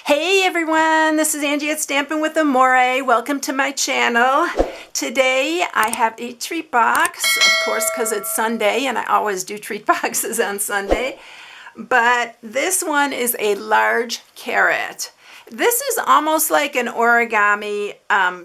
Hey everyone, this is Angie at Stampin' with Amore. Welcome to my channel. Today I have a treat box, of course, because it's Sunday and I always do treat boxes on Sunday. But this one is a large carrot. This is almost like an origami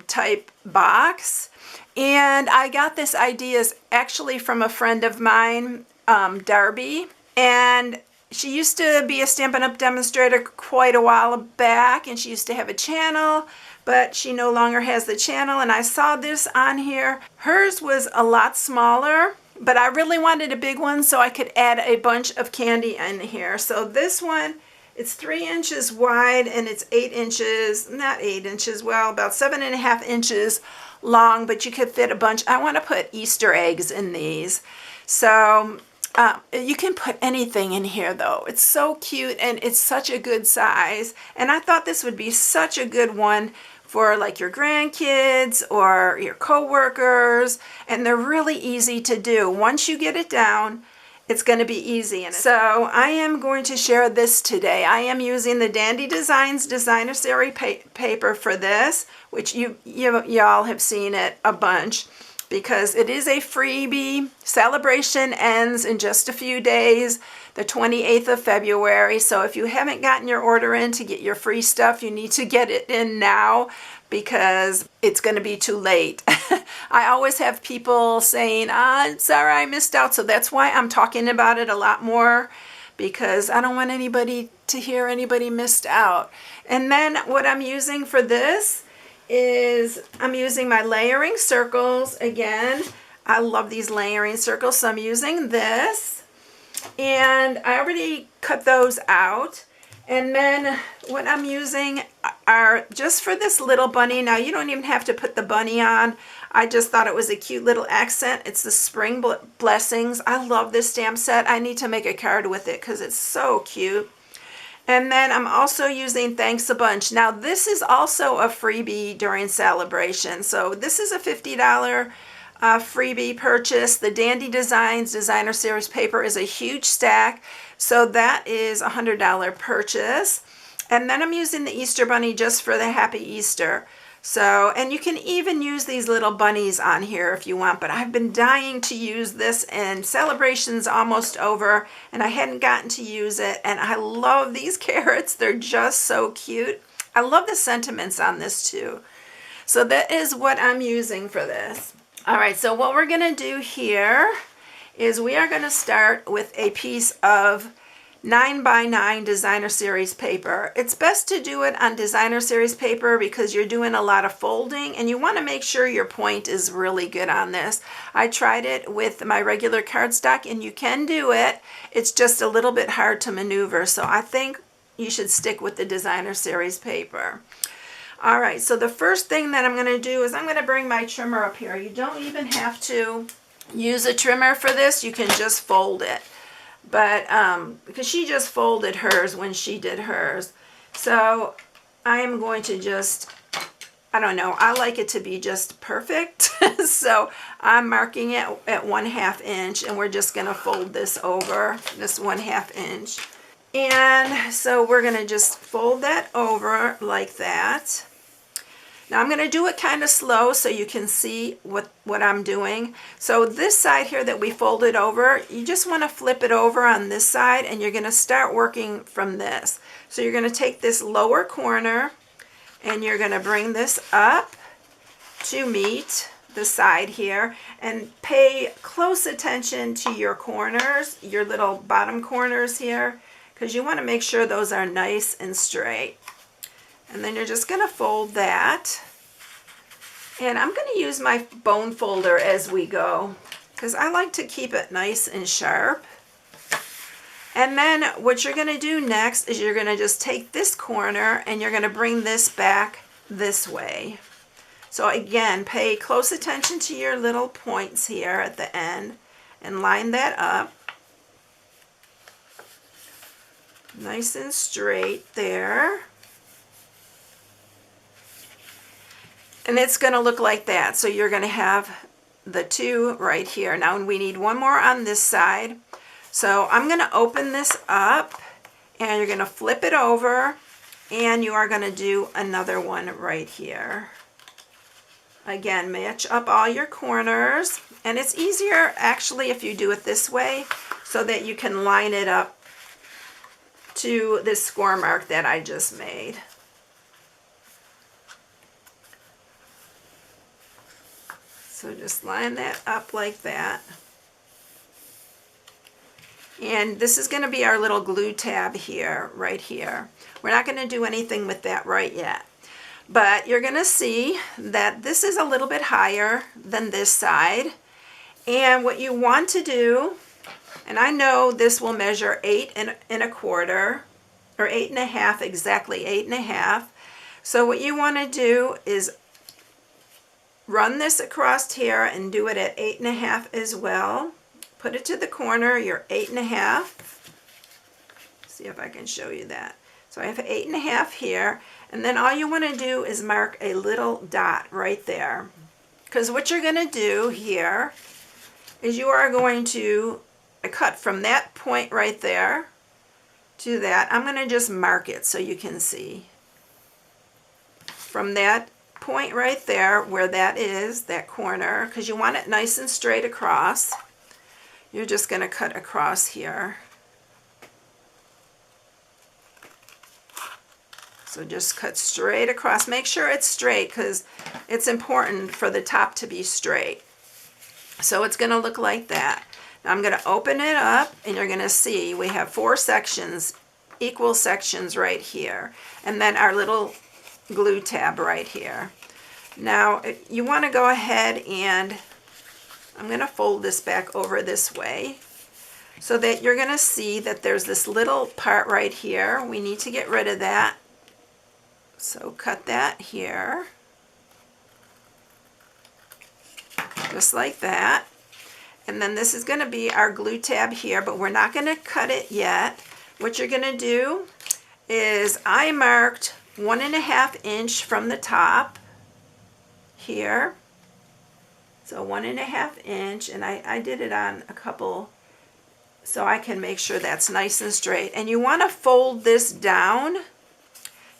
type box. And I got this idea actually from a friend of mine, Darby. And she used to be a Stampin' Up! Demonstrator quite a while back, and she used to have a channel, but she no longer has the channel, and I saw this on here. Hers was a lot smaller, but I really wanted a big one so I could add a bunch of candy in here. So this one, it's 3 inches wide, and it's 8 inches, not 8 inches, well, about 7.5 inches long, but you could fit a bunch. I want to put Easter eggs in these. So you can put anything in here though. It's so cute and it's such a good size. And I thought this would be such a good one for like your grandkids or your co-workers. And they're really easy to do. Once you get it down, it's going to be easy. And so I am going to share this today. I am using the Dandy Designs Designer Series paper for this, which y'all have seen it a bunch, because it is a freebie. Celebration ends in just a few days, the 28th of February. So if you haven't gotten your order in to get your free stuff, you need to get it in now because it's going to be too late. I always have people saying, sorry, I missed out. So that's why I'm talking about it a lot more, because I don't want anybody to hear anybody missed out. And then what I'm using for this is I'm using my layering circles again. I love these layering circles, so I'm using this, and I already cut those out. And then what I'm using are just for this little bunny. Now you don't even have to put the bunny on. I just thought it was a cute little accent. It's the Spring Blessings. I love this stamp set. I need to make a card with it because it's so cute. And then I'm also using Thanks a Bunch. Now this is also a freebie during celebration. So this is a $50 freebie purchase. The Dandy Designs Designer Series paper is a huge stack. So that is a $100 purchase. And then I'm using the Easter Bunny just for the Happy Easter. So, and you can even use these little bunnies on here if you want, but I've been dying to use this, and celebration's almost over and I hadn't gotten to use it. And I love these carrots. They're just so cute. I love the sentiments on this too. So that is what I'm using for this. All right, so what we're gonna do here is we are gonna start with a piece of 9x9 Designer Series paper. It's best to do it on Designer Series paper because you're doing a lot of folding and you want to make sure your point is really good on this. I tried it with my regular cardstock and you can do it. It's just a little bit hard to maneuver, so I think you should stick with the Designer Series paper. All right, so the first thing that I'm going to do is I'm going to bring my trimmer up here. You don't even have to use a trimmer for this. You can just fold it. But because she just folded hers when she did hers. So I am going to just, I don't know, I like it to be just perfect. So I'm marking it at 1/2 inch, and we're just going to fold this over, this 1/2 inch. And so we're going to just fold that over like that. Now I'm going to do it kind of slow so you can see what I'm doing. So this side here that we folded over, you just want to flip it over on this side, and you're going to start working from this. So you're going to take this lower corner and you're going to bring this up to meet the side here, and pay close attention to your corners, your little bottom corners here, because you want to make sure those are nice and straight. And then you're just going to fold that. And I'm going to use my bone folder as we go because I like to keep it nice and sharp. And then what you're going to do next is you're going to just take this corner and you're going to bring this back this way. So again, pay close attention to your little points here at the end and line that up. Nice and straight there. And it's going to look like that. So you're going to have the two right here. Now we need one more on this side. So I'm going to open this up, and you're going to flip it over and you are going to do another one right here. Again, match up all your corners, and it's easier actually if you do it this way so that you can line it up to this score mark that I just made. So just line that up like that. And this is going to be our little glue tab here, right here. We're not going to do anything with that right yet. But you're going to see that this is a little bit higher than this side. And what you want to do, and I know this will measure 8 1/4, or 8 1/2, exactly 8 1/2. So what you want to do is run this across here and do it at 8 1/2 as well. Put it to the corner, you're 8 1/2. See if I can show you that. So I have 8 1/2 here, and then all you want to do is mark a little dot right there. Because what you're going to do here is you are going to cut from that point right there to that. I'm going to just mark it so you can see. From that point right there where that is, that corner, because you want it nice and straight across, you're just going to cut across here. So just cut straight across. Make sure it's straight because it's important for the top to be straight. So it's going to look like that. Now I'm going to open it up, and you're going to see we have 4 sections, equal sections right here, and then our little glue tab right here. Now you want to go ahead and I'm going to fold this back over this way so that you're going to see that there's this little part right here. We need to get rid of that. So cut that here, just like that. And then this is going to be our glue tab here, but we're not going to cut it yet. What you're going to do is I marked 1 1/2 inch from the top here. So 1 1/2 inch, and I did it on a couple so I can make sure that's nice and straight. And you want to fold this down.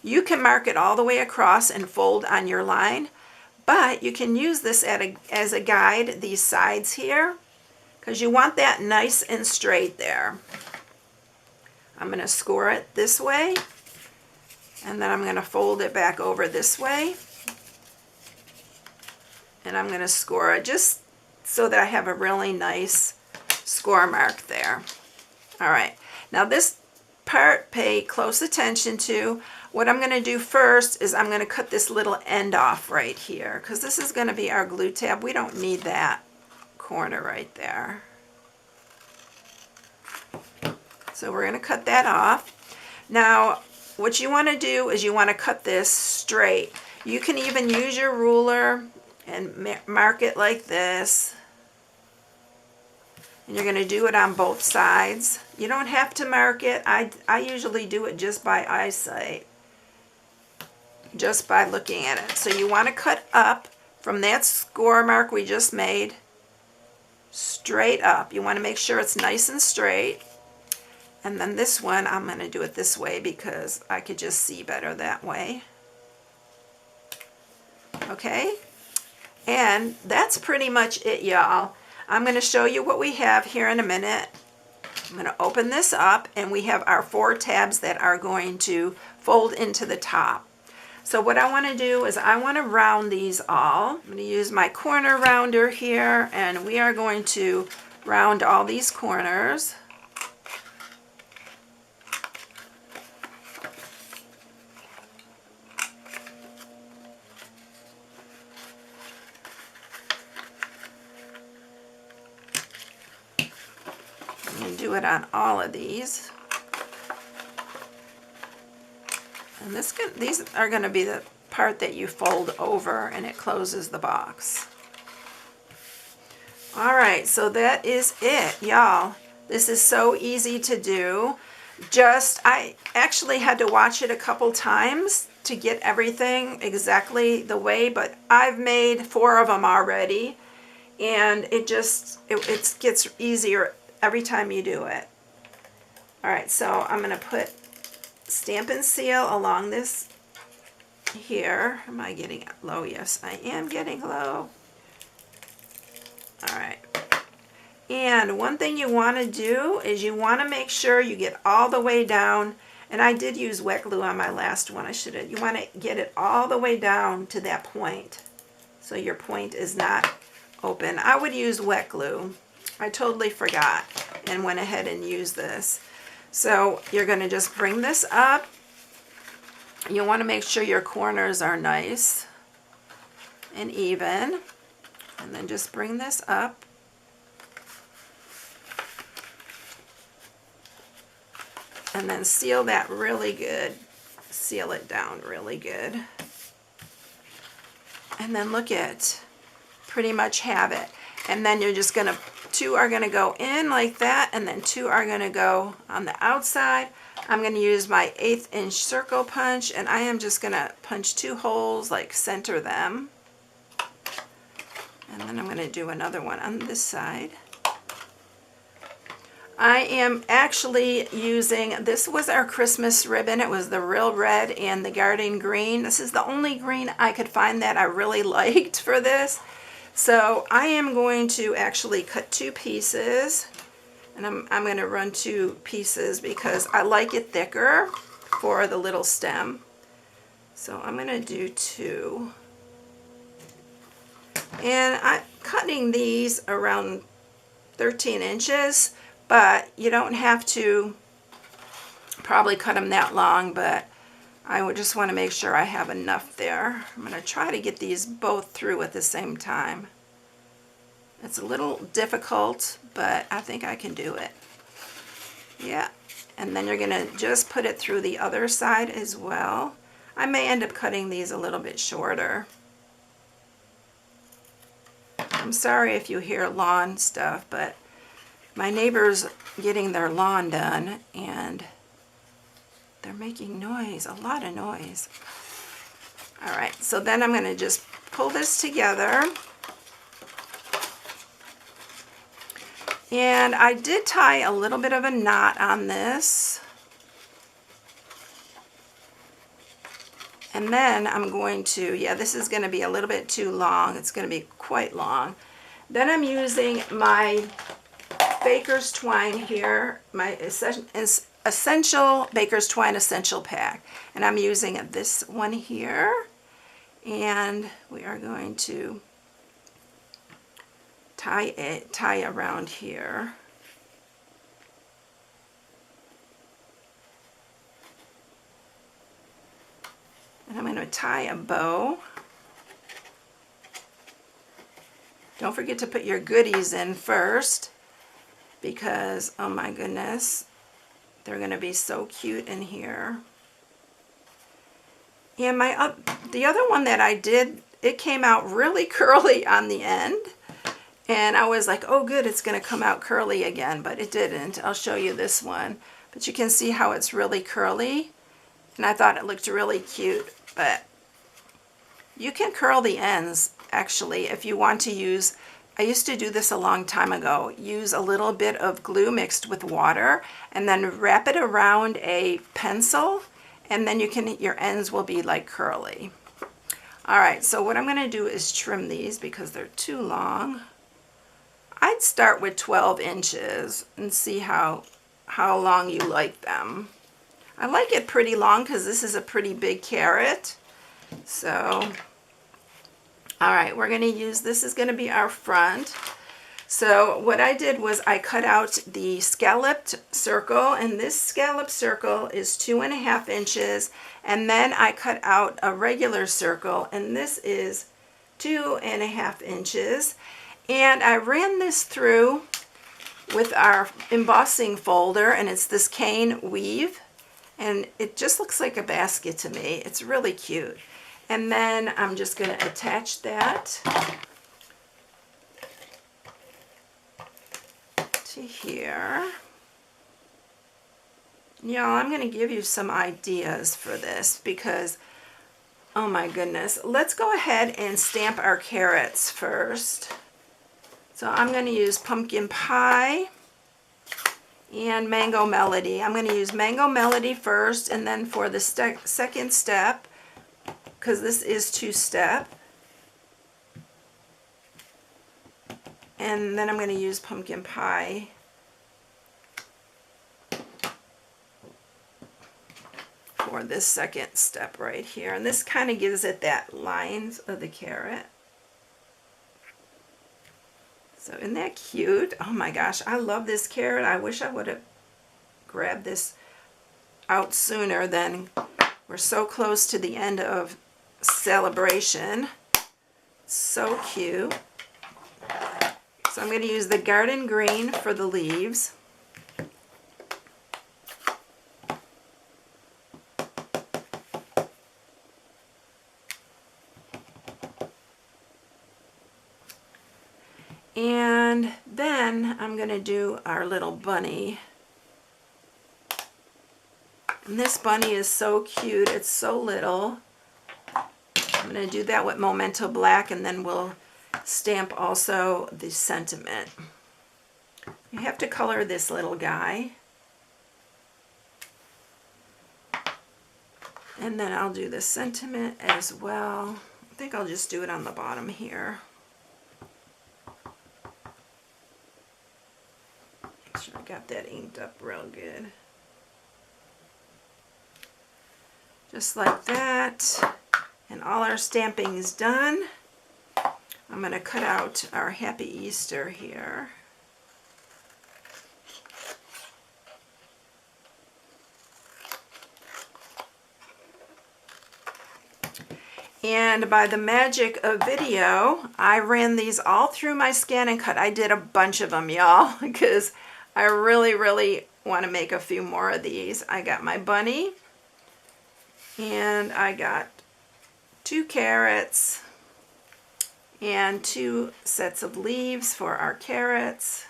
You can mark it all the way across and fold on your line, but you can use this as a guide, these sides here, because you want that nice and straight there. I'm going to score it this way, and then I'm going to fold it back over this way, and I'm going to score it just so that I have a really nice score mark there. All right, now this part, pay close attention to. What I'm going to do first is I'm going to cut this little end off right here, because this is going to be our glue tab. We don't need that corner right there. So we're going to cut that off. Now what you want to do is you want to cut this straight. You can even use your ruler and mark it like this. And you're going to do it on both sides. You don't have to mark it. I usually do it just by eyesight, just by looking at it. So you want to cut up from that score mark we just made, straight up. You want to make sure it's nice and straight. And then this one, I'm going to do it this way because I could just see better that way. Okay? And that's pretty much it, y'all. I'm going to show you what we have here in a minute. I'm going to open this up, and we have our 4 tabs that are going to fold into the top. So what I want to do is I want to round these all. I'm going to use my corner rounder here, and we are going to round all these corners. Do it on all of these, and these are going to be the part that you fold over and it closes the box. All right, so that is it, y'all. This is so easy to do. I actually had to watch it a couple times to get everything exactly the way, but I've made 4 of them already, and it gets easier every time you do it. All right, so I'm going to put Stampin' Seal along this here. Am I getting low? Yes, I am getting low. All right. And one thing you want to do is you want to make sure you get all the way down. And I did use wet glue on my last one. You want to get it all the way down to that point, so your point is not open. I would use wet glue. I totally forgot and went ahead and used this. So you're going to just bring this up. You want to make sure your corners are nice and even. And then just bring this up. And then seal that really good. Seal it down really good. And then look at, pretty much have it. And then you're just gonna, 2 are gonna go in like that, and then 2 are gonna go on the outside. I'm gonna use my 1/8 inch circle punch, and I am just gonna punch 2 holes, like center them. And then I'm gonna do another one on this side. I am actually using, this was our Christmas ribbon. It was the real red and the garden green. This is the only green I could find that I really liked for this. So I am going to actually cut 2 pieces, and I'm going to run 2 pieces because I like it thicker for the little stem. So I'm going to do 2. And I'm cutting these around 13 inches. But you don't have to probably cut them that long, but I would just want to make sure I have enough there. I'm going to try to get these both through at the same time. It's a little difficult, but I think I can do it. Yeah, and then you're going to just put it through the other side as well. I may end up cutting these a little bit shorter. I'm sorry if you hear lawn stuff, but my neighbor's getting their lawn done, and they're making noise, a lot of noise. All right, so then I'm going to just pull this together. And I did tie a little bit of a knot on this. And then I'm going to, yeah, this is going to be a little bit too long. It's going to be quite long. Then I'm using my Baker's Twine here, my Essential Baker's Twine Essential Pack. And I'm using this one here. And we are going to tie around here. And I'm going to tie a bow. Don't forget to put your goodies in first, because, oh my goodness, they're going to be so cute in here. And the other one that I did, it came out really curly on the end. And I was like, oh good, it's going to come out curly again, but it didn't. I'll show you this one. But you can see how it's really curly. And I thought it looked really cute. But you can curl the ends, actually, if you want to use, I used to do this a long time ago, use a little bit of glue mixed with water and then wrap it around a pencil, and then your ends will be like curly. All right, so what I'm going to do is trim these because they're too long. I'd start with 12 inches and see how long you like them. I like it pretty long because this is a pretty big carrot. So, all right, we're going to use, this is going to be our front. So what I did was I cut out the scalloped circle, and this scalloped circle is 2.5 inches. And then I cut out a regular circle, and this is 2.5 inches. And I ran this through with our embossing folder, and it's this cane weave. And it just looks like a basket to me. It's really cute. And then I'm just going to attach that to here. Y'all, I'm going to give you some ideas for this because, oh my goodness. Let's go ahead and stamp our carrots first. So I'm going to use pumpkin pie. and Mango Melody. I'm going to use Mango Melody first, and then for the second step, because this is two-step, and then I'm going to use Pumpkin Pie. For this second step right here, and this kind of gives it that lines of the carrot. So isn't that cute? Oh my gosh, I love this carrot. I wish I would have grabbed this out sooner. Than we're so close to the end of celebration. So cute. So I'm going to use the garden green for the leaves. And then I'm going to do our little bunny. And this bunny is so cute. It's so little. I'm going to do that with Memento Black, and then we'll stamp also the sentiment. You have to color this little guy. And then I'll do the sentiment as well. I think I'll just do it on the bottom here. Make sure I got that inked up real good. Just like that. And all our stamping is done. I'm going to cut out our Happy Easter here. And by the magic of video, I ran these all through my scan and cut. I did a bunch of them, y'all, because I really want to make a few more of these. I got my bunny, and I got 2 carrots, and 2 sets of leaves for our carrots.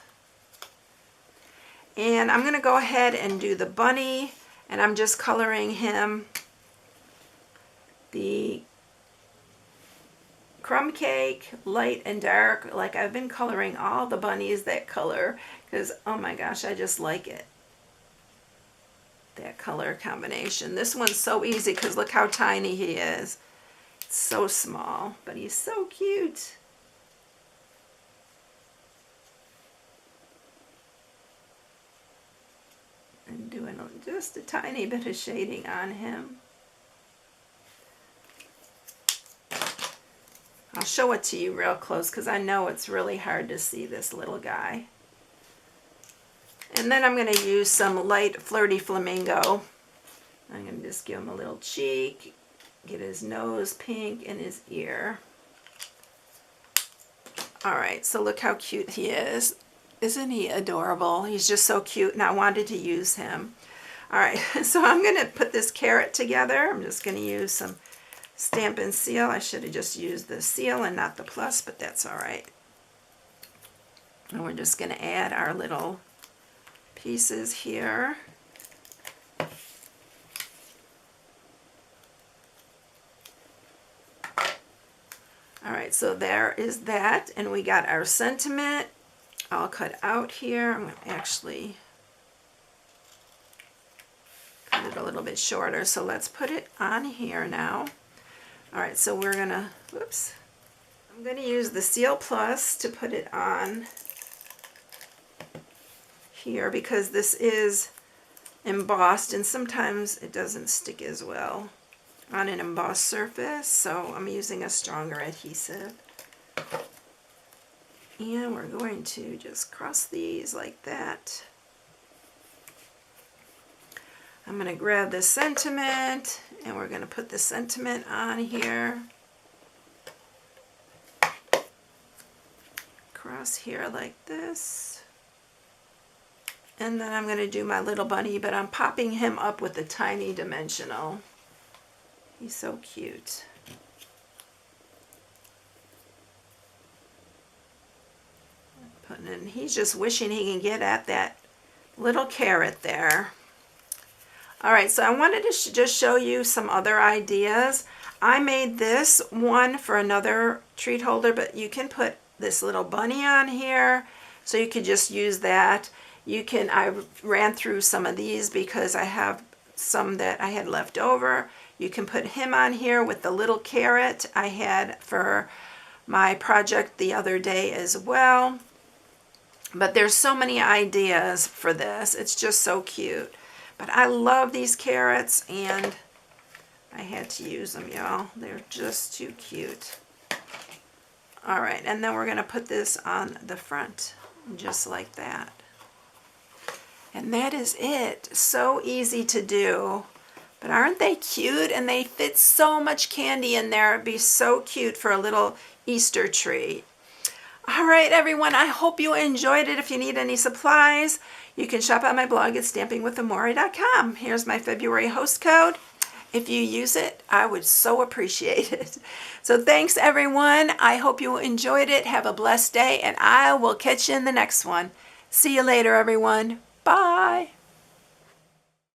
And I'm going to go ahead and do the bunny, and I'm just coloring him the crumb cake, light and dark, like I've been coloring all the bunnies that color, because oh my gosh, I just like it. That color combination. This one's so easy because look how tiny he is. It's so small, but he's so cute. I'm doing just a tiny bit of shading on him. I'll show it to you real close because I know it's really hard to see this little guy. And then I'm going to use some light Flirty Flamingo. I'm going to just give him a little cheek, get his nose pink and his ear. Alright, so look how cute he is. Isn't he adorable? He's just so cute, and I wanted to use him. Alright, so I'm going to put this carrot together. I'm just going to use some Stampin' Seal. I should have just used the seal and not the plus, but that's alright. And we're just going to add our little pieces here. Alright, so there is that, and we got our sentiment all cut out here. I'm going to actually cut it a little bit shorter, so let's put it on here now. Alright, so we're going to, whoops, I'm going to use the Seal Plus to put it on here because this is embossed and sometimes it doesn't stick as well on an embossed surface, so I'm using a stronger adhesive. And we're going to just cross these like that. I'm going to grab the sentiment and we're going to put the sentiment on here. Cross here like this. And then I'm going to do my little bunny, but I'm popping him up with a tiny dimensional. He's so cute. Putting in, he's just wishing he can get at that little carrot there. Alright, so I wanted to just show you some other ideas. I made this one for another treat holder, but you can put this little bunny on here, so you could just use that. I ran through some of these because I have some that I had left over. You can put him on here with the little carrot I had for my project the other day as well. But there's so many ideas for this. It's just so cute. But I love these carrots, and I had to use them, y'all. They're just too cute. All right, and then we're going to put this on the front, just like that. And that is it. So easy to do. But aren't they cute? And they fit so much candy in there. It'd be so cute for a little Easter tree. All right, everyone, I hope you enjoyed it. If you need any supplies, you can shop on my blog at stampingwithamore.com. Here's my February host code. If you use it, I would so appreciate it. So thanks, everyone. I hope you enjoyed it. Have a blessed day, and I will catch you in the next one. See you later, everyone. Bye.